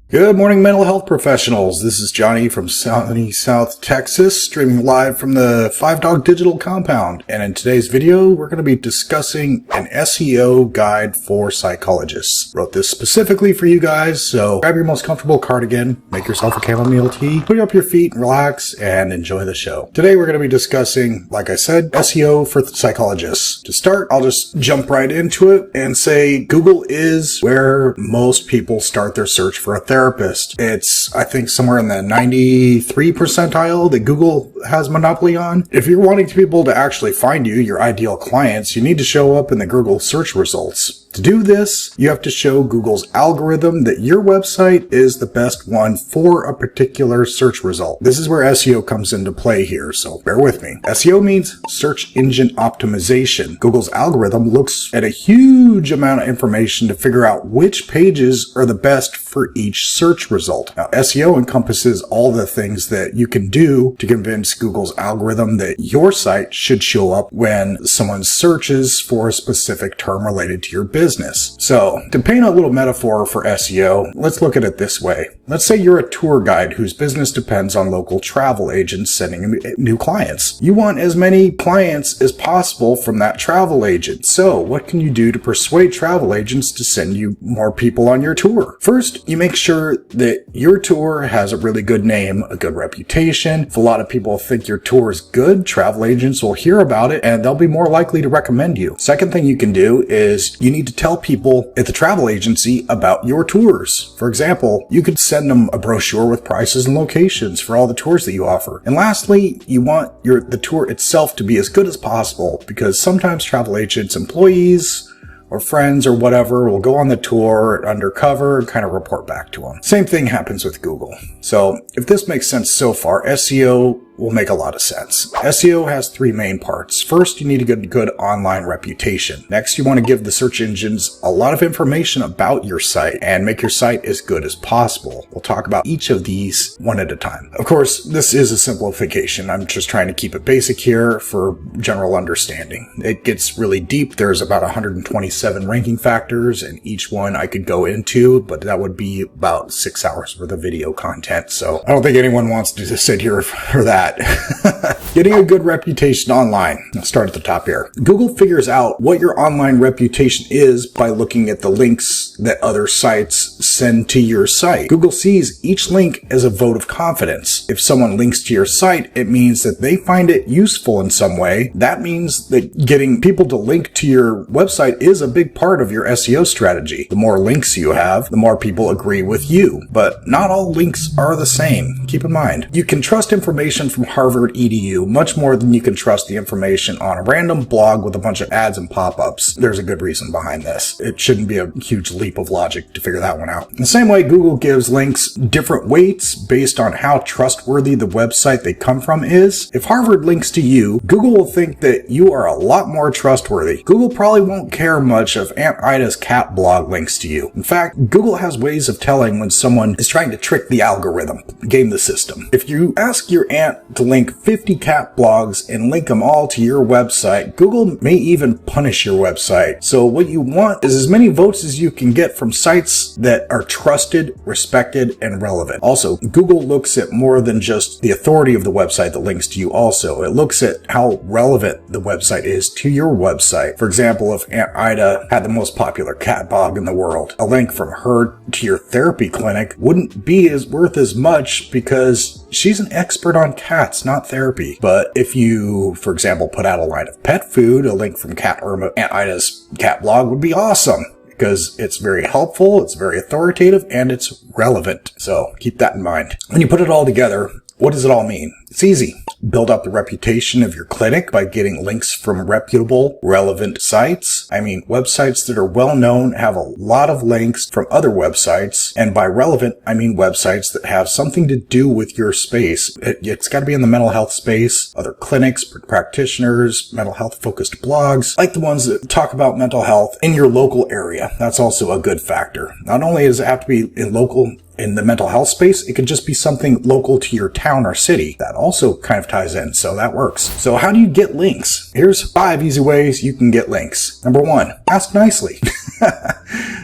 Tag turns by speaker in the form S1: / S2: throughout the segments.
S1: Good morning, mental health professionals. This is Johnny from sunny South Texas, streaming live from the Five Dog Digital Compound. And in today's video, we're going to be discussing an SEO guide for psychologists. Wrote this specifically for you guys, so grab your most comfortable cardigan, make yourself a chamomile tea, put up your feet, relax, and enjoy the show. Today, we're going to be discussing, like I said, SEO for psychologists. To start, I'll just jump right into it and say Google is where most people start their search for a therapist. It's, I think, somewhere in the 93 percentile that Google has monopoly on. If you're wanting people to actually find you, your ideal clients, you need to show up in the Google search results. To do this, you have to show Google's algorithm that your website is the best one for a particular search result. This is where SEO comes into play here, so bear with me. SEO means search engine optimization. Google's algorithm looks at a huge amount of information to figure out which pages are the best for each search result. Now, SEO encompasses all the things that you can do to convince Google's algorithm that your site should show up when someone searches for a specific term related to your business. So, to paint a little metaphor for SEO, let's look at it this way. Let's say you're a tour guide whose business depends on local travel agents sending new clients. You want as many clients as possible from that travel agent. So, what can you do to persuade travel agents to send you more people on your tour? First, you make sure that your tour has a really good name, a good reputation. If a lot of people think your tour is good, travel agents will hear about it and they'll be more likely to recommend you. Second thing you can do is you need to tell people at the travel agency about your tours. For example, you could send them a brochure with prices and locations for all the tours that you offer. And lastly, you want the tour itself to be as good as possible, because sometimes travel agents' employees or friends or whatever will go on the tour undercover and kind of report back to them. Same thing happens with Google. So if this makes sense so far, SEO will make a lot of sense. SEO has three main parts. First, you need a good online reputation. Next, you want to give the search engines a lot of information about your site and make your site as good as possible. We'll talk about each of these one at a time. Of course, this is a simplification. I'm just trying to keep it basic here for general understanding. It gets really deep. There's about 127 ranking factors, and each one I could go into, but that would be about 6 hours worth of video content. So I don't think anyone wants to sit here for that. Getting a good reputation online. Let's start at the top here. Google figures out what your online reputation is by looking at the links that other sites send to your site. Google sees each link as a vote of confidence. If someone links to your site, it means that they find it useful in some way. That means that getting people to link to your website is a big part of your SEO strategy. The more links you have, the more people agree with you. But not all links are the same. Keep in mind, you can trust information from Harvard EDU much more than you can trust the information on a random blog with a bunch of ads and pop-ups. There's a good reason behind this. It shouldn't be a huge leap of logic to figure that one out. In the same way, Google gives links different weights based on how trustworthy the website they come from is. If Harvard links to you, Google will think that you are a lot more trustworthy. Google probably won't care much if Aunt Ida's cat blog links to you. In fact, Google has ways of telling when someone is trying to trick the algorithm, game the system. If you ask your aunt to link 50 cat blogs and link them all to your website, Google may even punish your website. So what you want is as many votes as you can get from sites that are trusted, respected, and relevant. Also, Google looks at more than just the authority of the website that links to you also. It looks at how relevant the website is to your website. For example, if Aunt Ida had the most popular cat blog in the world, a link from her to your therapy clinic wouldn't be worth as much because she's an expert on cats, not therapy. But if you, for example, put out a line of pet food, a link from Aunt Ida's cat blog would be awesome, because it's very helpful, it's very authoritative, and it's relevant. So keep that in mind. When you put it all together, what does it all mean? It's easy. Build up the reputation of your clinic by getting links from reputable, relevant sites. I mean, websites that are well known have a lot of links from other websites. And by relevant, I mean websites that have something to do with your space. It's got to be in the mental health space, other clinics, practitioners, mental health focused blogs, like the ones that talk about mental health in your local area. That's also a good factor. Not only does it have to be in the mental health space, it could just be something local to your town or city. That also kind of ties in, so that works. So how do you get links? Here's 5 easy ways you can get links. Number 1, ask nicely.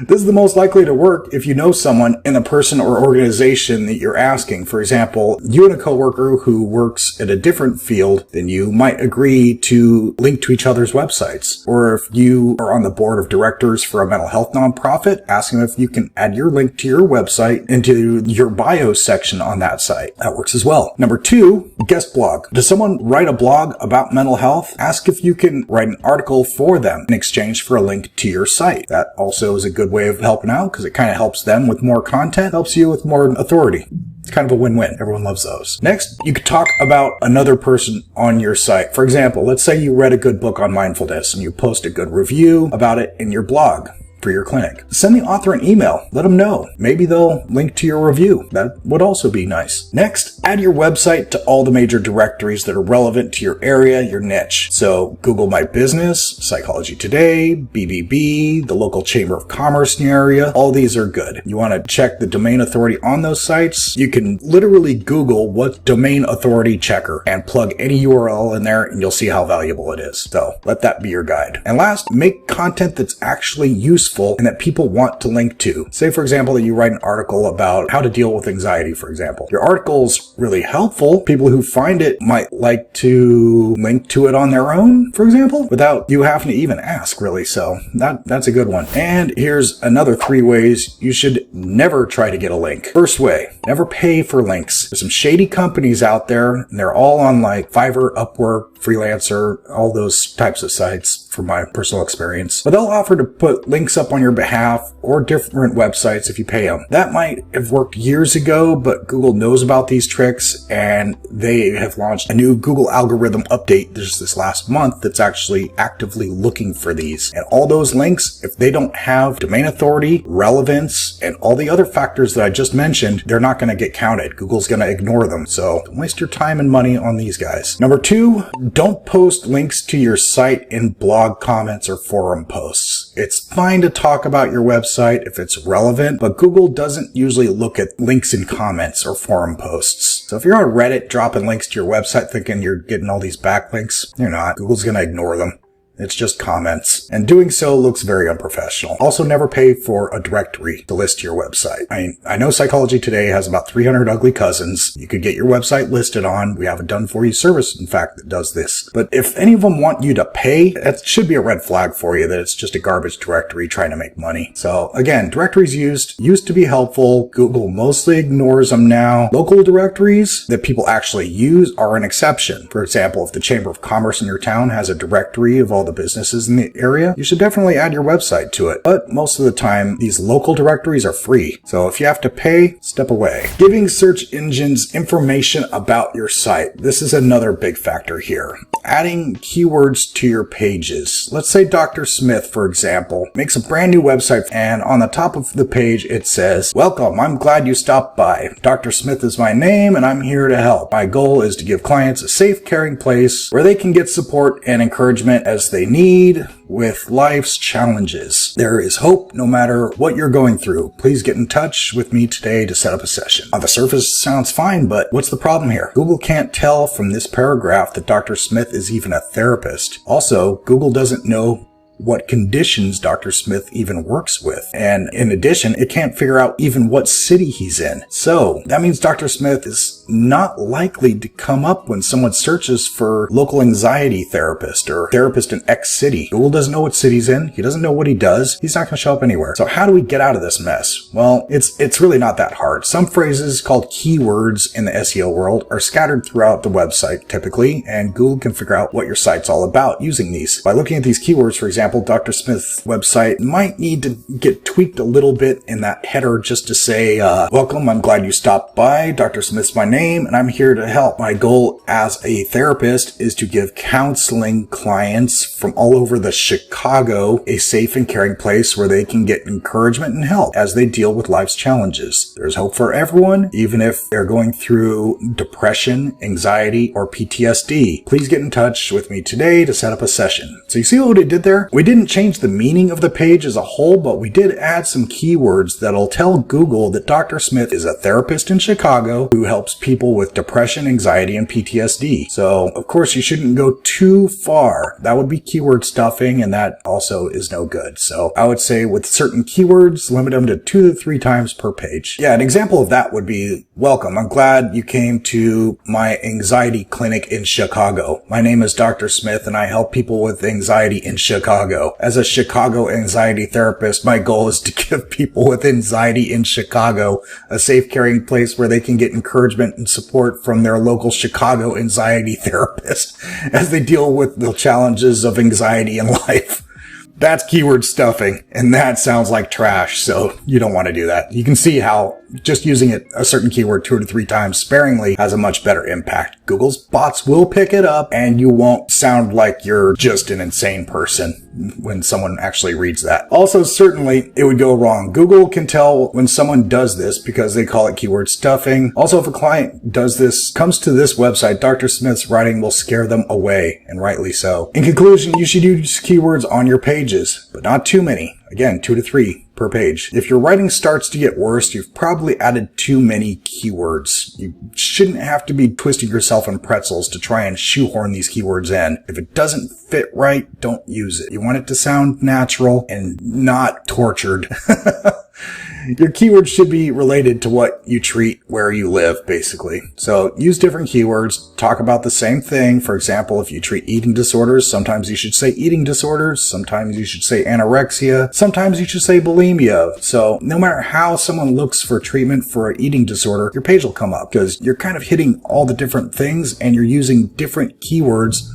S1: This is the most likely to work if you know someone in the person or organization that you're asking. For example, you and a coworker who works in a different field than you might agree to link to each other's websites. Or if you are on the board of directors for a mental health nonprofit, ask them if you can add your link to your website into your bio section on that site. That works as well. Number 2, guest blog. Does someone write a blog about mental health? Ask if you can write an article for them in exchange for a link to your site. That also is a good way of helping out because it kind of helps them with more content, helps you with more authority. It's kind of a win-win. Everyone loves those. Next, you could talk about another person on your site. For example, let's say you read a good book on mindfulness and you post a good review about it in your blog for your clinic. Send the author an email. Let them know. Maybe they'll link to your review. That would also be nice. Next, add your website to all the major directories that are relevant to your area, your niche. So Google My Business, Psychology Today, BBB, the local Chamber of Commerce in your area. All these are good. You want to check the domain authority on those sites. You can literally Google what domain authority checker and plug any URL in there and you'll see how valuable it is. So let that be your guide. And last, make content that's actually useful and that people want to link to. Say, for example, that you write an article about how to deal with anxiety, for example. Your article's really helpful. People who find it might like to link to it on their own, for example, without you having to even ask, really. So that's a good one. And here's another 3 ways you should never try to get a link. First way, never pay for links. There's some shady companies out there, and they're all on like Fiverr, Upwork, Freelancer, all those types of sites from my personal experience. But they'll offer to put links up on your behalf or different websites if you pay them. That might have worked years ago, but Google knows about these tricks and they have launched a new Google algorithm update just this last month that's actually actively looking for these. And all those links, if they don't have domain authority, relevance, and all the other factors that I just mentioned, they're not going to get counted. Google's going to ignore them. So don't waste your time and money on these guys. Number 2, don't post links to your site in blog comments or forum posts. It's fine to talk about your website if it's relevant, but Google doesn't usually look at links in comments or forum posts. So if you're on Reddit dropping links to your website thinking you're getting all these backlinks, you're not. Google's going to ignore them. It's just comments. And doing so looks very unprofessional. Also, never pay for a directory to list your website. I know Psychology Today has about 300 ugly cousins you could get your website listed on. We have a done-for-you service, in fact, that does this. But if any of them want you to pay, that should be a red flag for you that it's just a garbage directory trying to make money. So again, directories used to be helpful. Google mostly ignores them now. Local directories that people actually use are an exception. For example, if the Chamber of Commerce in your town has a directory of all the businesses in the area, you should definitely add your website to it. But most of the time, these local directories are free. So if you have to pay, step away. Giving search engines information about your site. This is another big factor here. Adding keywords to your pages. Let's say Dr. Smith, for example, makes a brand new website and on the top of the page it says, "Welcome, I'm glad you stopped by. Dr. Smith is my name and I'm here to help. My goal is to give clients a safe, caring place where they can get support and encouragement as they need with life's challenges. There is hope no matter what you're going through. Please get in touch with me today to set up a session." On the surface, sounds fine, but what's the problem here? Google can't tell from this paragraph that Dr. Smith is even a therapist. Also, Google doesn't know what conditions Dr. Smith even works with. And in addition, it can't figure out even what city he's in. So that means Dr. Smith is not likely to come up when someone searches for local anxiety therapist or therapist in X city. Google doesn't know what city he's in. He doesn't know what he does. He's not going to show up anywhere. So how do we get out of this mess? Well, it's really not that hard. Some phrases called keywords in the SEO world are scattered throughout the website typically, and Google can figure out what your site's all about using these. By looking at these keywords, for example, Dr. Smith's website might need to get tweaked a little bit in that header just to say, "Welcome, I'm glad you stopped by. Dr. Smith's my name and I'm here to help. My goal as a therapist is to give counseling clients from all over the Chicago a safe and caring place where they can get encouragement and help as they deal with life's challenges. There's hope for everyone, even if they're going through depression, anxiety, or PTSD. Please get in touch with me today to set up a session." So you see what we did there? We didn't change the meaning of the page as a whole, but we did add some keywords that'll tell Google that Dr. Smith is a therapist in Chicago who helps people with depression, anxiety, and PTSD. PTSD. So, of course, you shouldn't go too far. That would be keyword stuffing, and that also is no good. So I would say with certain keywords, limit them to 2 to 3 times per page. Yeah, an example of that would be, welcome. I'm glad you came to my anxiety clinic in Chicago. My name is Dr. Smith, and I help people with anxiety in Chicago. As a Chicago anxiety therapist, my goal is to give people with anxiety in Chicago a safe, caring place where they can get encouragement and support from their local Chicago anxiety therapist as they deal with the challenges of anxiety in life. That's keyword stuffing, and that sounds like trash, so you don't want to do that. You can see how just using a certain keyword 2 to 3 times sparingly has a much better impact. Google's bots will pick it up, and you won't sound like you're just an insane person when someone actually reads that. Also, certainly, it would go wrong. Google can tell when someone does this because they call it keyword stuffing. Also, if a client does this, comes to this website, Dr. Smith's writing will scare them away, and rightly so. In conclusion, you should use keywords on your pages, but not too many. Again, 2 to 3 per page. If your writing starts to get worse, you've probably added too many keywords. You shouldn't have to be twisting yourself in pretzels to try and shoehorn these keywords in. If it doesn't fit right, don't use it. You want it to sound natural and not tortured. Your keywords should be related to what you treat where you live, basically. So use different keywords, talk about the same thing. For example, if you treat eating disorders, sometimes you should say eating disorders, sometimes you should say anorexia, sometimes you should say bulimia. So no matter how someone looks for treatment for an eating disorder, your page will come up because you're kind of hitting all the different things and you're using different keywords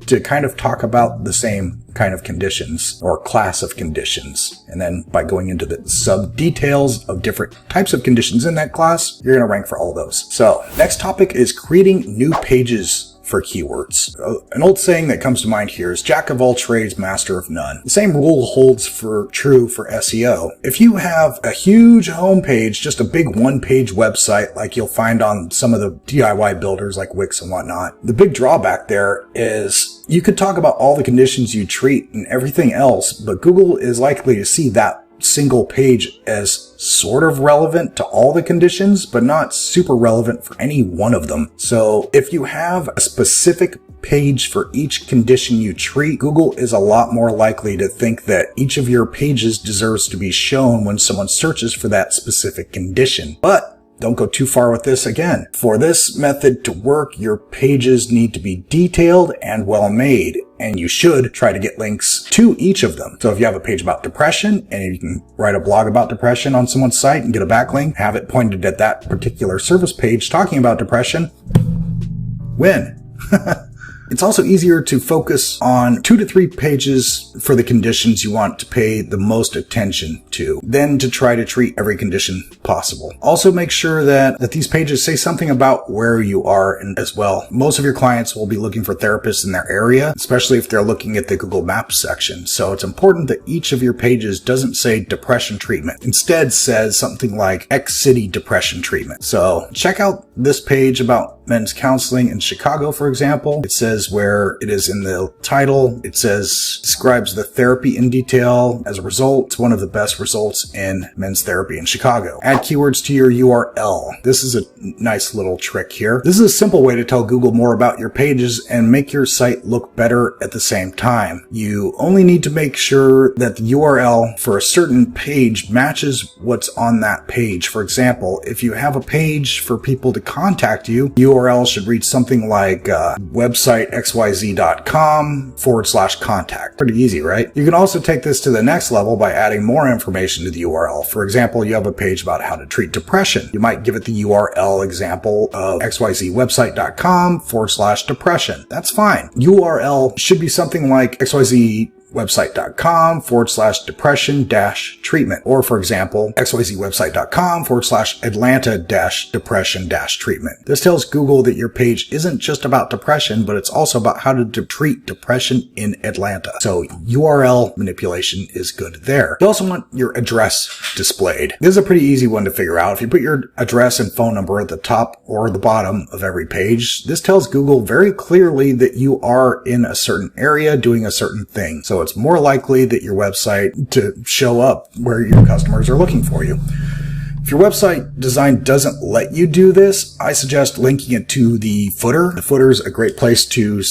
S1: to kind of talk about the same kind of conditions or class of conditions. And then by going into the sub details of different types of conditions in that class, you're going to rank for all those. So next topic is creating new pages for keywords. An old saying that comes to mind here is jack of all trades, master of none. The same rule holds true for SEO. If you have a huge homepage, just a big one-page website like you'll find on some of the DIY builders like Wix and whatnot, the big drawback there is you could talk about all the conditions you treat and everything else, but Google is likely to see that single page as sort of relevant to all the conditions, but not super relevant for any one of them. So if you have a specific page for each condition you treat, Google is a lot more likely to think that each of your pages deserves to be shown when someone searches for that specific condition. But don't go too far with this again. For this method to work, your pages need to be detailed and well made, and you should try to get links to each of them. So if you have a page about depression and you can write a blog about depression on someone's site and get a backlink, have it pointed at that particular service page talking about depression, win. It's also easier to focus on 2 to 3 pages for the conditions you want to pay the most attention to, than to try to treat every condition possible. Also make sure that these pages say something about where you are as well. Most of your clients will be looking for therapists in their area, especially if they're looking at the Google Maps section. So it's important that each of your pages doesn't say depression treatment. Instead says something like X city depression treatment. So check out this page about men's counseling in Chicago, for example. It says where it is in the title. It describes the therapy in detail. As a result, it's one of the best results in men's therapy in Chicago. Add keywords to your URL. This is a nice little trick here. This is a simple way to tell Google more about your pages and make your site look better at the same time. You only need to make sure that the URL for a certain page matches what's on that page. For example, if you have a page for people to contact you, URL should read something like website xyz.com/contact. Pretty easy, right? You can also take this to the next level by adding more information to the URL. For example, you have a page about how to treat depression. You might give it the URL example of xyzwebsite.com/depression. That's fine. URL should be something like xyzwebsite.com/depression-treatment. Or for example, xyzwebsite.com/Atlanta-depression-treatment. This tells Google that your page isn't just about depression, but it's also about how to treat depression in Atlanta. So URL manipulation is good there. You also want your address displayed. This is a pretty easy one to figure out. If you put your address and phone number at the top or the bottom of every page, this tells Google very clearly that you are in a certain area doing a certain thing. So it's more likely that your website to show up where your customers are looking for you. If your website design doesn't let you do this, I suggest linking it to the footer. The footer is a great place to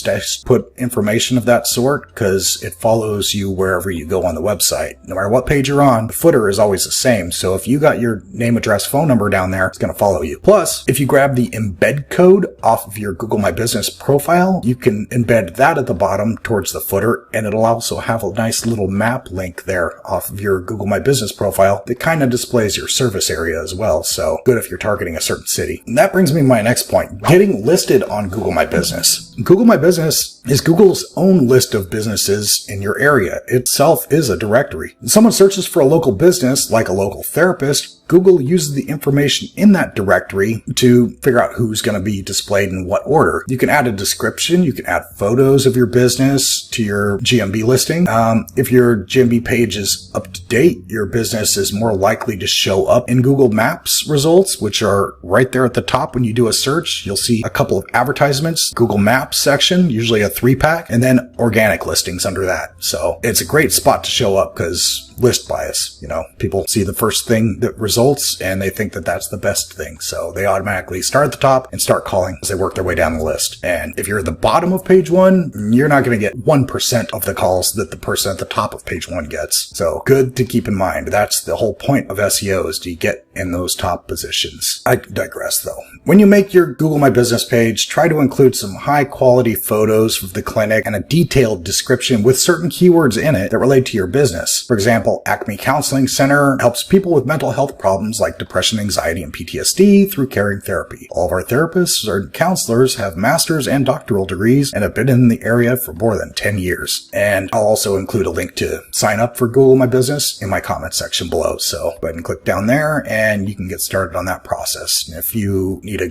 S1: put information of that sort because it follows you wherever you go on the website. No matter what page you're on, the footer is always the same. So if you got your name, address, phone number down there, it's going to follow you. Plus, if you grab the embed code off of your Google My Business profile, you can embed that at the bottom towards the footer, and it'll also have a nice little map link there off of your Google My Business profile that kind of displays your service area as well. So good if you're targeting a certain city. And that brings me to my next point, getting listed on Google My Business. Google My Business is Google's own list of businesses in your area. Itself is a directory. When someone searches for a local business, like a local therapist, Google uses the information in that directory to figure out who's going to be displayed in what order. You can add a description. You can add photos of your business to your GMB listing. If your GMB page is up to date, your business is more likely to show up in Google Maps results, which are right there at the top. When you do a search, you'll see a couple of advertisements, Google Maps section, usually a 3-pack, and then organic listings under that. So it's a great spot to show up because list bias, people see the first thing that results and they think that that's the best thing. So they automatically start at the top and start calling as they work their way down the list. And if you're at the bottom of page 1, you're not going to get 1% of the calls that the person at the top of page 1 gets. So good to keep in mind. That's the whole point of SEO, is to get in those top positions. I digress though. When you make your Google My Business page, try to include some high quality photos of the clinic and a detailed description with certain keywords in it that relate to your business. For example, Acme Counseling Center helps people with mental health problems like depression, anxiety, and PTSD through caring therapy. All of our therapists or counselors have master's and doctoral degrees and have been in the area for more than 10 years. And I'll also include a link to sign up for Google My Business in my comment section below. So go ahead and click down there and you can get started on that process. And if you need a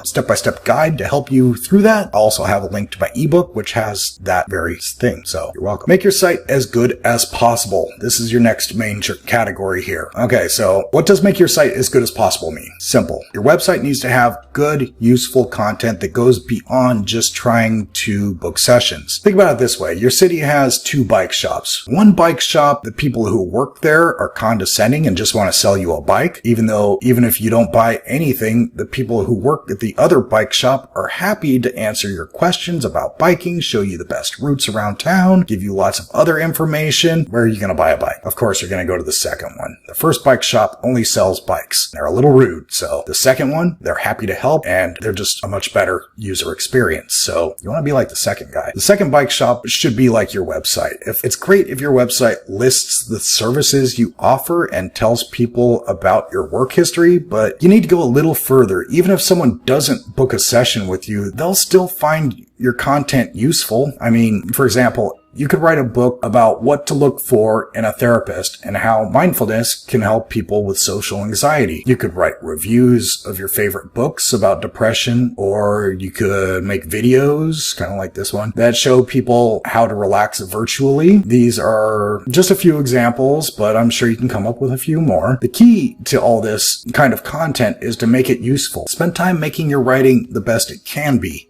S1: step-by-step guide to help you through that, I'll also have a link to my ebook, which has that very thing. So you're welcome. Make your site as good as possible. This is your next main category here. Okay, so what does make your site as good as possible mean? Simple. Your website needs to have good, useful content that goes beyond just trying to book sessions. Think about it this way. Your city has 2 bike shops. One bike shop, the people who work there are condescending and just want to sell you a bike, even if you don't buy anything, the people who work at the other bike shop are happy to answer your questions about biking, show you the best routes around town, give you lots of other information. Where are you going to buy a bike? Of course, you're going to go to the second one. The first bike shop only sells bikes. They're a little rude. So the second one, they're happy to help and they're just a much better user experience. So you want to be like the second guy. The second bike shop should be like your website. It's great if your website lists the services you offer and tells people about your work history, but you need to go a little further. Even if someone doesn't book a session with you, they'll still find your content useful. I mean, for example, you could write a book about what to look for in a therapist and how mindfulness can help people with social anxiety. You could write reviews of your favorite books about depression, or you could make videos, kind of like this one, that show people how to relax virtually. These are just a few examples, but I'm sure you can come up with a few more. The key to all this kind of content is to make it useful. Spend time making your writing the best it can be.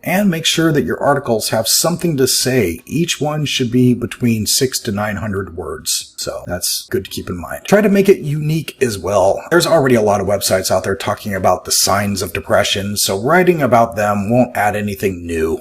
S1: And make sure that your articles have something to say. Each one should be between 600 to 900 words. So that's good to keep in mind. Try to make it unique as well. There's already a lot of websites out there talking about the signs of depression, so writing about them won't add anything new.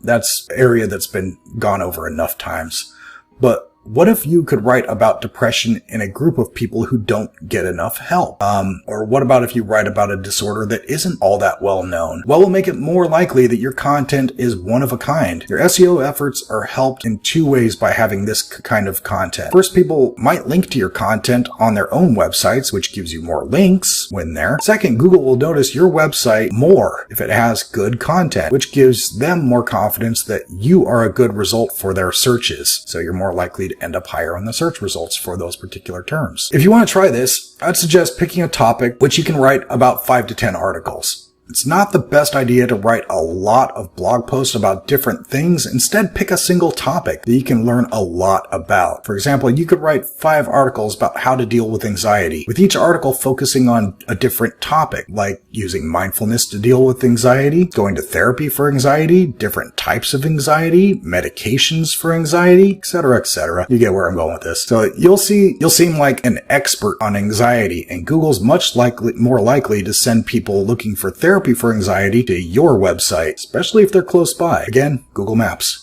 S1: That's an area that's been gone over enough times. But what if you could write about depression in a group of people who don't get enough help? Or what about if you write about a disorder that isn't all that well known? Well, we'll make it more likely that your content is one of a kind. Your SEO efforts are helped in 2 ways by having this kind of content. First, people might link to your content on their own websites, which gives you more links when there. Second, Google will notice your website more if it has good content, which gives them more confidence that you are a good result for their searches. So you're more likely to end up higher on the search results for those particular terms. If you want to try this, I'd suggest picking a topic which you can write about 5 to 10 articles. It's not the best idea to write a lot of blog posts about different things. Instead, pick a single topic that you can learn a lot about. For example, you could write 5 articles about how to deal with anxiety, with each article focusing on a different topic, like using mindfulness to deal with anxiety, going to therapy for anxiety, different types of anxiety, medications for anxiety, etc., etc. You get where I'm going with this. So you'll seem like an expert on anxiety, and Google's more likely to send people looking for therapy for anxiety to your website, especially if they're close by. Again, Google Maps.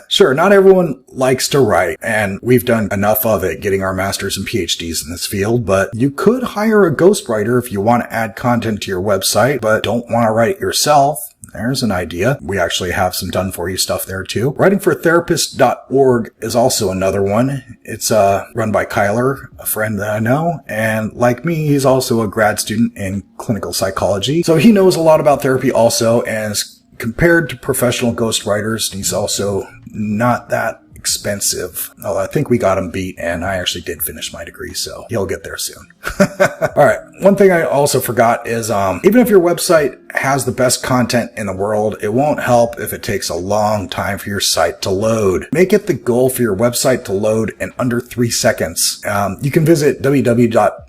S1: Sure, not everyone likes to write, and we've done enough of it getting our masters and PhDs in this field, but you could hire a ghostwriter if you want to add content to your website, but don't want to write it yourself. There's an idea. We actually have some done-for-you stuff there, too. Writingfortherapists.org is also another one. It's run by Kyler, a friend that I know, and like me, he's also a grad student in clinical psychology. So he knows a lot about therapy also, and compared to professional ghostwriters, he's also not that expensive. Although I think we got him beat, and I actually did finish my degree, so he'll get there soon. All right. One thing I also forgot is even if your website has the best content in the world, it won't help if it takes a long time for your site to load. Make it the goal for your website to load in under 3 seconds. You can visit www.gtmetrix,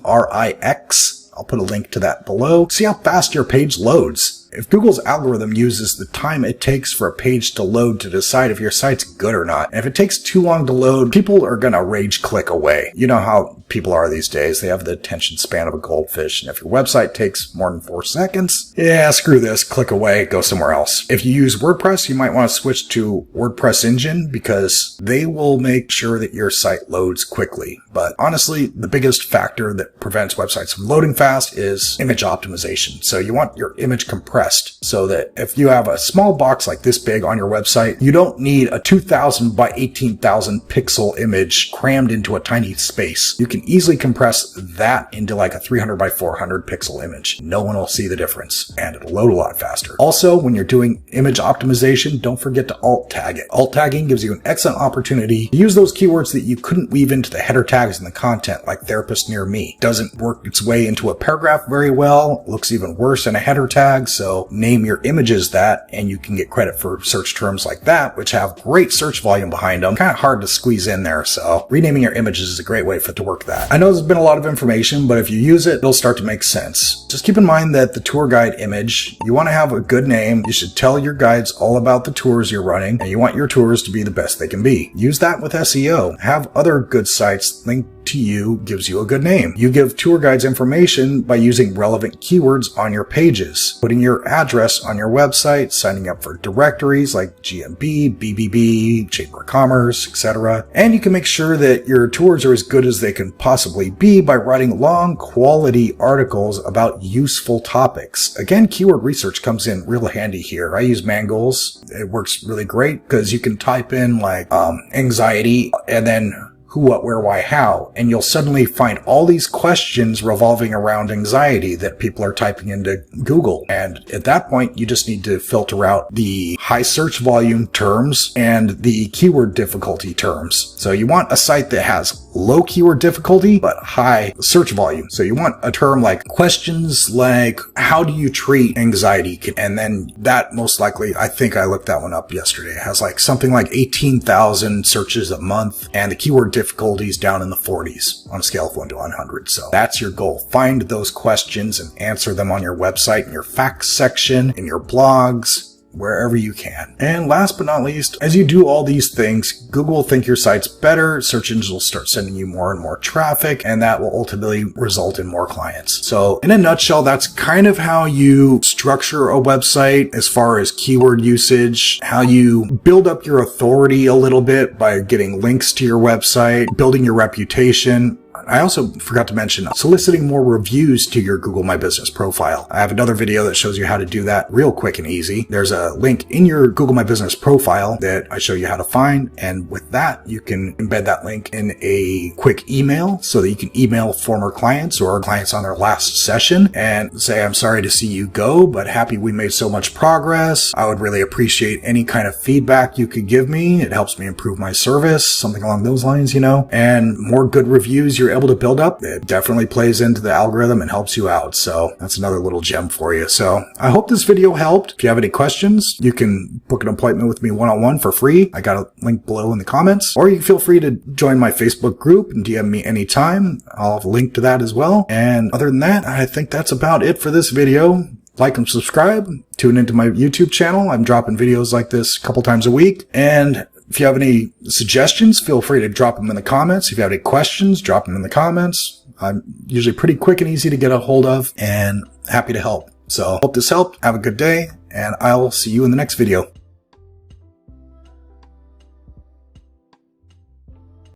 S1: GTMETRIX. I'll put a link to that below. See how fast your page loads. If Google's algorithm uses the time it takes for a page to load to decide if your site's good or not, and if it takes too long to load, people are going to rage click away. You know how people are these days. They have the attention span of a goldfish, and if your website takes more than 4 seconds, yeah, screw this, click away, go somewhere else. If you use WordPress, you might want to switch to WordPress Engine because they will make sure that your site loads quickly. But honestly, the biggest factor that prevents websites from loading fast is image optimization. So you want your image compressed so that if you have a small box like this big on your website, you don't need a 2,000 by 18,000 pixel image crammed into a tiny space. You can easily compress that into like a 300 by 400 pixel image. No one will see the difference, and it'll load a lot faster. Also, when you're doing image optimization, don't forget to alt tag it. Alt tagging gives you an excellent opportunity to use those keywords that you couldn't weave into the header tags in the content, like therapist near me. Doesn't work its way into a paragraph very well. Looks even worse in a header tag, so name your images that, and you can get credit for search terms like that, which have great search volume behind them. Kind of hard to squeeze in there, so renaming your images is a great way to work that. I know there's been a lot of information, but if you use it, it'll start to make sense. Just keep in mind that the tour guide image, you want to have a good name. You should tell your guides all about the tours you're running, and you want your tours to be the best they can be. Use that with SEO. Have other good sites linked to you gives you a good name. You give tour guides information by using relevant keywords on your pages, putting your address on your website, signing up for directories like GMB, BBB, Chamber of Commerce, etc. And you can make sure that your tours are as good as they can possibly be by writing long quality articles about useful topics. Again, keyword research comes in real handy here. I use Mangles. It works really great because you can type in like anxiety and then who, what, where, why, how, and you'll suddenly find all these questions revolving around anxiety that people are typing into Google. And at that point, you just need to filter out the high search volume terms and the keyword difficulty terms. So you want a site that has low keyword difficulty, but high search volume. So you want a term like questions like, how do you treat anxiety? And then that most likely, I think I looked that one up yesterday, it has like something like 18,000 searches a month, and the keyword difficulties down in the 40s on a scale of 1 to 100. So that's your goal. Find those questions and answer them on your website, in your facts section, in your blogs, wherever you can. And last but not least, as you do all these things, Google will think your site's better, search engines will start sending you more and more traffic, and that will ultimately result in more clients. So in a nutshell, that's kind of how you structure a website as far as keyword usage, how you build up your authority a little bit by getting links to your website, building your reputation. I also forgot to mention soliciting more reviews to your Google My Business profile. I have another video that shows you how to do that real quick and easy. There's a link in your Google My Business profile that I show you how to find. And with that, you can embed that link in a quick email so that you can email former clients or clients on their last session and say, I'm sorry to see you go, but happy we made so much progress. I would really appreciate any kind of feedback you could give me. It helps me improve my service, something along those lines, you know, and more good reviews you're able to build up, it definitely plays into the algorithm and helps you out. So that's another little gem for you. So I hope this video helped. If you have any questions, you can book an appointment with me one-on-one for free. I got a link below in the comments, or you can feel free to join my Facebook group and DM me anytime. I'll have a link to that as well. And other than that, I think that's about it for this video. Like and subscribe. Tune into my YouTube channel. I'm dropping videos like this a couple times a week. And if you have any suggestions, feel free to drop them in the comments. If you have any questions, drop them in the comments. I'm usually pretty quick and easy to get a hold of and happy to help. So hope this helped. Have a good day, and I'll see you in the next video.